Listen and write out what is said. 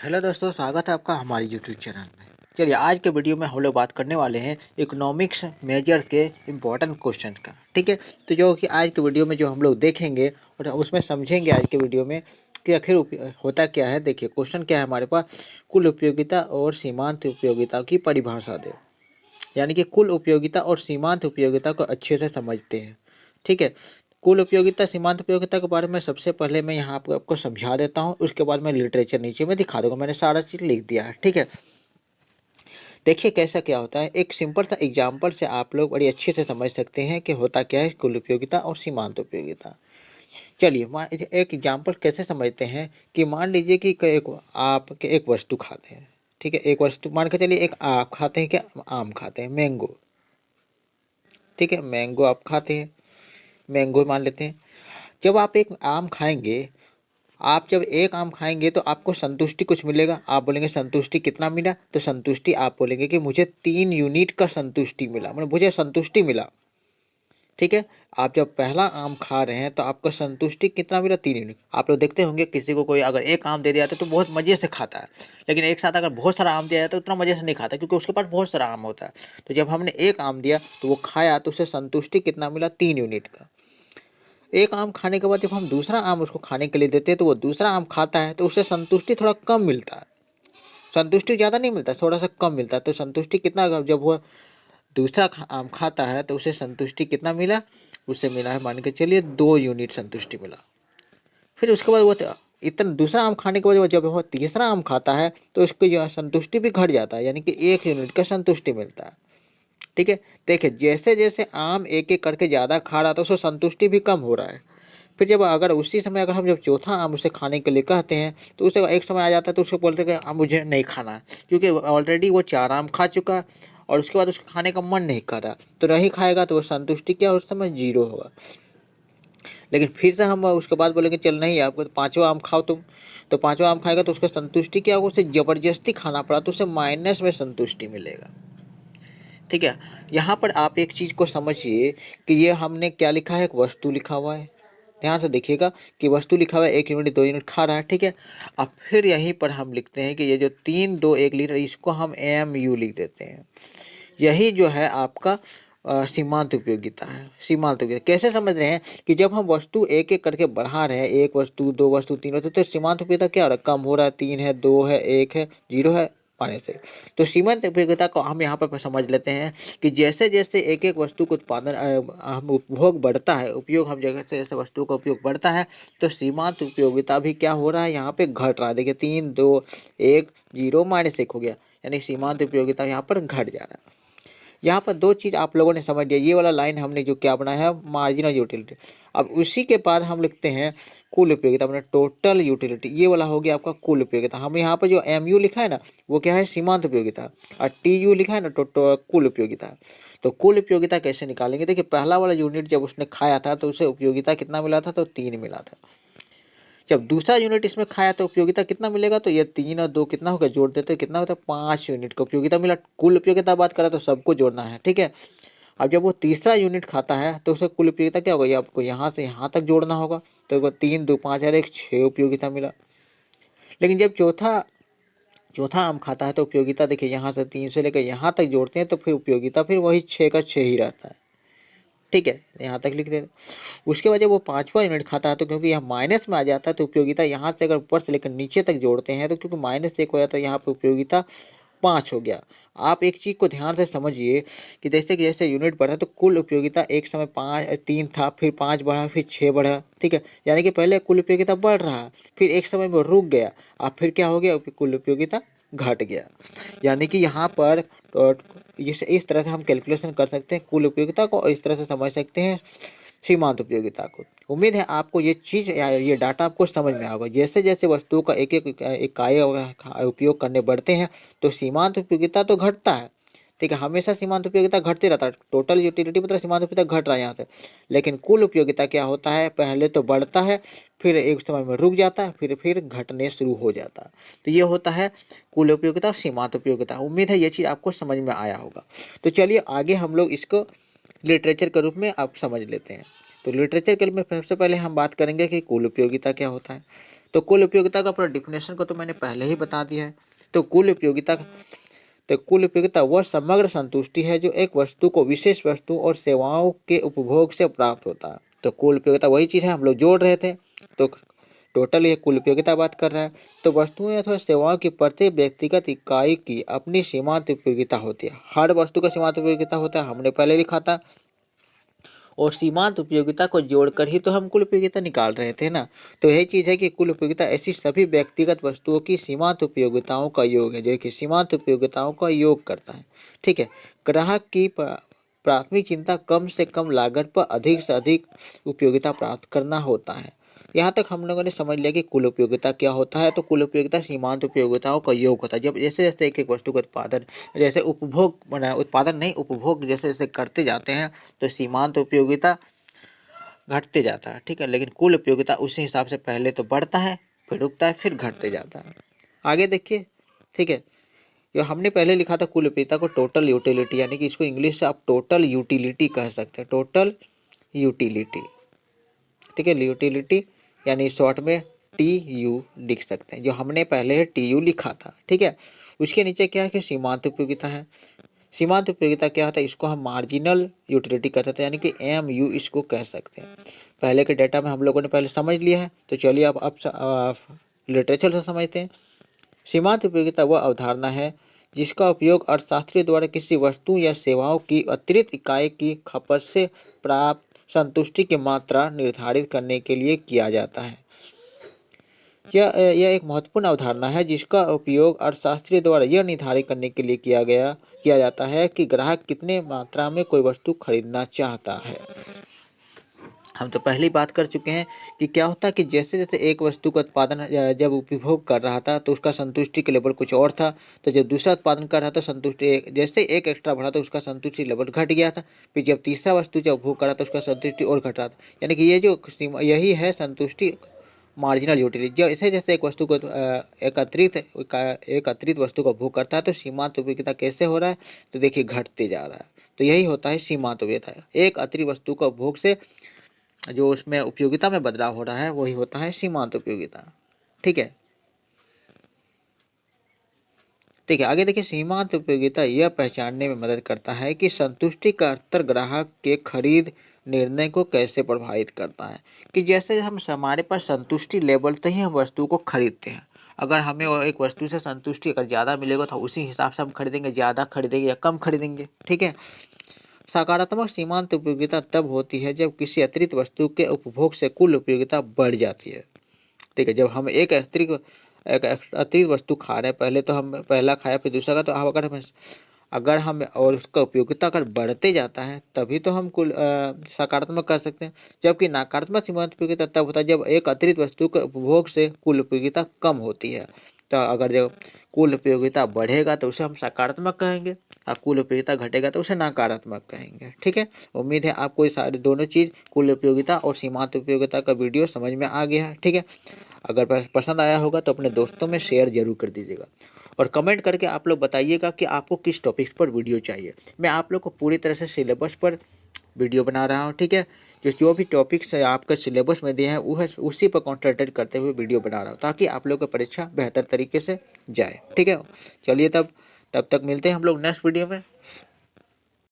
Hello दोस्तों, स्वागत है आपका हमारे यूट्यूब चैनल में। चलिए आज के वीडियो में हम लोग बात करने वाले हैं इकोनॉमिक्स मेजर के इम्पोर्टेंट क्वेश्चन का। ठीक है, तो जो कि आज के वीडियो में जो हम लोग देखेंगे और उसमें समझेंगे आज के वीडियो में कि आखिर होता क्या है। देखिए क्वेश्चन क्या है हमारे पास, कुल उपयोगिता और सीमांत उपयोगिता की परिभाषा दे। यानी कि कुल उपयोगिता और सीमांत उपयोगिता को अच्छे से समझते हैं। ठीक है, कुल उपयोगिता सीमांत उपयोगिता के बारे में सबसे पहले मैं यहाँ आपको समझा देता हूँ, उसके बाद मैं लिटरेचर नीचे में दिखा दूंगा। मैंने सारा चीज़ लिख दिया है। ठीक है, देखिए कैसा क्या होता है। एक सिंपल सा एग्जाम्पल से आप लोग बड़ी अच्छे से समझ सकते हैं कि होता क्या है कुल उपयोगिता और सीमांत उपयोगिता। चलिए एक एग्जाम्पल कैसे समझते हैं कि मान लीजिए कि आप एक वस्तु खाते हैं। ठीक है, एक वस्तु मान के चलिए, एक आप खाते हैं, क्या आम खाते हैं, मैंगो। ठीक है, मैंगो आप खाते हैं, मैंगो मान लेते हैं। जब आप एक आम खाएंगे, आप जब एक आम खाएंगे तो आपको संतुष्टि कुछ मिलेगा। आप बोलेंगे संतुष्टि कितना मिला, तो संतुष्टि आप बोलेंगे कि मुझे 3 यूनिट का संतुष्टि मिला, मतलब मुझे संतुष्टि मिला। ठीक है, आप जब पहला आम खा रहे हैं तो आपको संतुष्टि कितना मिला, 3 यूनिट। आप लोग देखते होंगे किसी को कोई अगर एक आम दे दिया तो बहुत मजे से खाता है, लेकिन एक साथ अगर बहुत सारा आम दिया जाए तो उतना मजे से नहीं खाता, क्योंकि उसके पास बहुत सारा आम होता है। तो जब हमने एक आम दिया तो वो खाया तो उसे संतुष्टि कितना मिला, 3 यूनिट का। एक आम खाने के बाद जब हम दूसरा आम उसको खाने के लिए देते हैं तो वो दूसरा आम खाता है तो उसे संतुष्टि थोड़ा कम मिलता है। संतुष्टि ज़्यादा नहीं मिलता, थोड़ा सा कम मिलता है। तो संतुष्टि कितना, जब वो दूसरा आम खाता है तो उसे संतुष्टि कितना मिला, उसे मिला है मान के चलिए 2 यूनिट संतुष्टि मिला। फिर उसके बाद वो इतना दूसरा आम खाने के बाद जब वो तीसरा आम खाता है तो उसकी जो संतुष्टि भी घट जाता है, यानी कि 1 यूनिट का संतुष्टि मिलता है। ठीक है, देखिए जैसे जैसे आम एक एक करके ज़्यादा खा रहा था उसको संतुष्टि भी कम हो रहा है। फिर जब अगर उसी समय अगर हम जब चौथा आम उसे खाने के लिए कहते हैं तो उसे एक समय आ जाता है तो उसको बोलते हैं कि आम मुझे नहीं खाना है, क्योंकि ऑलरेडी वो 4 आम खा चुका है और उसके बाद उसको खाने का मन नहीं कर रहा। तो नहीं खाएगा तो वो संतुष्टि क्या उस समय 0 होगा। लेकिन फिर से हम उसके बाद बोलेंगे चल नहीं आपको तो 5वां आम खाओ तुम, तो 5वां आम खाएगा तो उसका संतुष्टि क्या होगा, उसे ज़बरदस्ती खाना पड़ा तो उसे माइनस में संतुष्टि मिलेगा। ठीक है, यहाँ पर आप एक चीज़ को समझिए कि ये हमने क्या लिखा है, एक वस्तु लिखा हुआ है। ध्यान से देखिएगा कि वस्तु लिखा हुआ है, 1 यूनिट 2 यूनिट खा रहा है। ठीक है, अब फिर यहीं पर हम लिखते हैं कि ये जो 3, 2, 1 लीटर इसको हम MU लिख देते हैं। यही जो है आपका सीमांत उपयोगिता है। सीमांत उपयोगिता कैसे समझ रहे हैं कि जब हम वस्तु एक एक करके बढ़ा रहे हैं, 1 वस्तु 2 वस्तु 3 वस्तु, तो सीमांत उपयोगिता क्या हो रहा है, कम हो रहा है। 3 है, 2 है, 1 है, 0 है पाने से। तो सीमांत उपयोगिता को हम यहाँ पर समझ लेते हैं कि जैसे जैसे एक एक वस्तु का उत्पादन हम उपभोग बढ़ता है, उपयोग हम जगह से जैसे वस्तु का उपयोग बढ़ता है तो सीमांत उपयोगिता भी क्या हो रहा है, यहाँ पे घट रहा है। देखिए 3, 2, 1, 0 -1 हो गया, यानी सीमांत उपयोगिता यहाँ पर घट जा रहा है। यहाँ पर दो चीज़ आप लोगों ने समझ लिया, ये वाला लाइन हमने जो क्या बनाया है, मार्जिनल यूटिलिटी। अब उसी के बाद हम लिखते हैं कुल उपयोगिता, मतलब टोटल यूटिलिटी। ये वाला हो गया आपका कुल उपयोगिता। हम यहाँ पर जो MU लिखा है ना वो क्या है, सीमांत उपयोगिता, और TU लिखा है ना तो कुल उपयोगिता। तो कुल उपयोगिता कैसे निकालेंगे, देखिए पहला वाला यूनिट जब उसने खाया था तो उसे उपयोगिता कितना मिला था, तो 3 मिला था। जब दूसरा यूनिट इसमें खाया तो उपयोगिता कितना मिलेगा, तो ये 3 और 2 कितना होगा, जोड़ देते कितना होता है, 5 यूनिट का उपयोगिता मिला। कुल उपयोगिता बात करा तो सबको जोड़ना है। ठीक है, अब जब वो तीसरा यूनिट खाता है तो उसे कुल उपयोगिता क्या होगा, ये आपको यहाँ से यहाँ तक जोड़ना होगा। तो 3, 2, 5 और 1, 6 उपयोगिता मिला। लेकिन जब चौथा चौथा आम खाता है तो उपयोगिता देखिए यहाँ से 3 से लेकर यहाँ तक जोड़ते हैं तो फिर उपयोगिता फिर वही 6 का 6 ही रहता है। ठीक है, यहाँ तक लिख देते। उसके बाद जब वो 5वां यूनिट खाता है तो क्योंकि यहाँ माइनस में आ जाता है तो उपयोगिता यहाँ से अगर ऊपर से लेकर नीचे तक जोड़ते हैं तो क्योंकि -1 हो जाता है, यहाँ पे उपयोगिता 5 हो गया। आप एक चीज़ को ध्यान से समझिए कि जैसे कि जैसे यूनिट बढ़ा तो कुल उपयोगिता एक समय 3 था, फिर 5 बढ़ा, फिर 6 बढ़ा। ठीक है, यानी कि पहले कुल उपयोगिता बढ़ रहा है, फिर एक समय में रुक गया, अब फिर क्या हो गया, कुल उपयोगिता घट गया। यानी कि यहाँ पर इस तरह से हम कैलकुलेशन कर सकते हैं कुल उपयोगिता को, और इस तरह से समझ सकते हैं सीमांत उपयोगिता को। उम्मीद है आपको ये चीज़ या ये डाटा आपको समझ में आएगा। जैसे जैसे वस्तुओं का एक एक इकाई उपयोग करने बढ़ते हैं तो सीमांत उपयोगिता तो घटता है। ठीक है, हमेशा सीमांत उपयोगिता घटते रहता है। टोटल यूटिलिटी मतलब सीमांत उपयोगिता घट रहा है यहाँ से, लेकिन कुल उपयोगिता क्या होता है, पहले तो बढ़ता है, फिर एक समय में रुक जाता है, फिर घटने शुरू हो जाता है। तो ये होता है कुल उपयोगिता और सीमांत उपयोगिता। उम्मीद है ये चीज़ आपको समझ में आया होगा। तो चलिए आगे हम लोग इसको लिटरेचर के रूप में आप समझ लेते हैं। तो लिटरेचर के रूप में सबसे पहले हम बात करेंगे कि कुल उपयोगिता क्या होता है। तो कुल उपयोगिता का पूरा डिफिनेशन को तो मैंने पहले ही बता दिया है। तो कुल उपयोगिता वह समग्र संतुष्टि है जो एक वस्तु को विशेष वस्तु और सेवाओं के उपभोग से प्राप्त होता है। तो कुल उपयोगिता वही चीज़ है, हम लोग जोड़ रहे थे, तो टोटल ये कुल उपयोगिता बात कर रहा है। तो वस्तुएं अथवा सेवाओं की प्रत्येक व्यक्तिगत इकाई की अपनी सीमांत उपयोगिता होती है। हर वस्तु का सीमांत उपयोगिता होता है, हमने पहले लिखा था। और सीमांत उपयोगिता को जोड़कर ही तो हम कुल उपयोगिता निकाल रहे थे ना। तो यही चीज़ है कि कुल उपयोगिता ऐसी सभी व्यक्तिगत वस्तुओं की सीमांत उपयोगिताओं का योग है, जो कि सीमांत उपयोगिताओं का योग करता है। ठीक है। ग्राहक की प्राथमिक चिंता कम से कम लागत पर अधिक से अधिक उपयोगिता प्राप्त करना होता है। यहाँ तक हम लोगों ने समझ लिया कि कुल उपयोगिता क्या होता है। तो कुल उपयोगिता सीमांत उपयोगिताओं का योग होता है। जब जैसे जैसे एक एक वस्तु का उत्पादन, जैसे उपभोग उत्पादन नहीं उपभोग जैसे जैसे करते जाते हैं तो सीमांत उपयोगिता घटते जाता है। ठीक है। लेकिन कुल उपयोगिता उसी हिसाब से पहले तो बढ़ता है, फिर रुकता है, फिर घटते जाता है। आगे देखिए। ठीक है। जो हमने पहले लिखा था कुल उपयोगिता को टोटल यूटिलिटी, यानी कि इसको इंग्लिश से आप टोटल यूटिलिटी कह सकते हैं। Total utility. ठीक है। यूटिलिटी यानी शॉर्ट में TU लिख सकते हैं, जो हमने पहले TU लिखा था। ठीक है। उसके नीचे क्या है कि सीमांत उपयोगिता है। सीमांत उपयोगिता क्या होता है, इसको हम मार्जिनल यूटिलिटी कहते हैं, यानी कि MU इसको कह सकते हैं। पहले के डेटा में हम लोगों ने पहले समझ लिया है, तो चलिए अब लिटरेचर से समझते हैं। सीमांत उपयोगिता वह अवधारणा है जिसका उपयोग अर्थशास्त्रियों द्वारा किसी वस्तु या सेवाओं की अतिरिक्त इकाई की खपत से प्राप्त संतुष्टि की मात्रा निर्धारित करने के लिए किया जाता है। यह एक महत्वपूर्ण अवधारणा है जिसका उपयोग अर्थशास्त्रियों द्वारा यह निर्धारित करने के लिए किया जाता है कि ग्राहक कितने मात्रा में कोई वस्तु खरीदना चाहता है। हम तो पहले ही बात कर चुके हैं कि क्या होता है कि जैसे जैसे एक वस्तु का उत्पादन जब उपभोग कर रहा था तो उसका संतुष्टि का लेवल कुछ और था, तो जब दूसरा उत्पादन कर रहा था संतुष्टि जैसे एक एक्स्ट्रा बढ़ा तो उसका संतुष्टि लेवल घट गया था। फिर जब तीसरा वस्तु जब उपभोग कर रहा था उसका संतुष्टि और घट रहा था। यानी कि ये जो यही है संतुष्टि मार्जिनल यूटिलिटी। जैसे जैसे एक वस्तु को एक अतिरिक्त वस्तु का उपभोग करता है तो सीमांत उपयोगिता कैसे हो रहा है, तो देखिए घटते जा रहा है। तो यही होता है सीमांत उपयोगिता। एक अतिरिक्त वस्तु का उपभोग से जो उसमें उपयोगिता में बदलाव हो रहा है वही होता है सीमांत उपयोगिता। ठीक है। ठीक है। आगे देखिए। सीमांत उपयोगिता यह पहचानने में मदद करता है कि संतुष्टि का स्तर ग्राहक के खरीद निर्णय को कैसे प्रभावित करता है। कि जैसे हम हमारे पास संतुष्टि लेवल से ही हम वस्तु को खरीदते हैं। अगर हमें एक वस्तु से संतुष्टि अगर ज़्यादा मिलेगा तो उसी हिसाब से हम खरीदेंगे, ज़्यादा खरीदेंगे या कम खरीदेंगे। ठीक है। सकारात्मक सीमांत उपयोगिता तब होती है जब किसी अतिरिक्त वस्तु के उपभोग से कुल उपयोगिता बढ़ जाती है। ठीक है। जब हम एक अतिरिक्त वस्तु खा रहे हैं, पहले तो हम पहला खाया फिर दूसरा का, तो अगर हम और उसका उपयोगिता अगर बढ़ते जाता है तभी तो हम कुल सकारात्मक कर सकते हैं। जबकि नकारात्मक सीमांत उपयोगिता तब होता है जब एक अतिरिक्त वस्तु के उपभोग से कुल उपयोगिता कम होती है। तो अगर जब कुल उपयोगिता बढ़ेगा तो उसे हम सकारात्मक कहेंगे, और कुल उपयोगिता घटेगा तो उसे नकारात्मक कहेंगे। ठीक है। उम्मीद है आपको ये सारे दोनों चीज़ कुल उपयोगिता और सीमांत उपयोगिता का वीडियो समझ में आ गया है। ठीक है। अगर पसंद आया होगा तो अपने दोस्तों में शेयर जरूर कर दीजिएगा, और कमेंट करके आप लोग बताइएगा कि आपको किस टॉपिक्स पर वीडियो चाहिए। मैं आप लोग को पूरी तरह से सिलेबस पर वीडियो बना रहा हूँ। ठीक है। जो भी टॉपिक्स आपके सिलेबस में दिए हैं वो उसी पर कॉन्सेंट्रेट करते हुए वीडियो बना रहा हूँ, ताकि आप लोग की परीक्षा बेहतर तरीके से जाए। ठीक है। चलिए तब तक मिलते हैं हम लोग नेक्स्ट वीडियो में।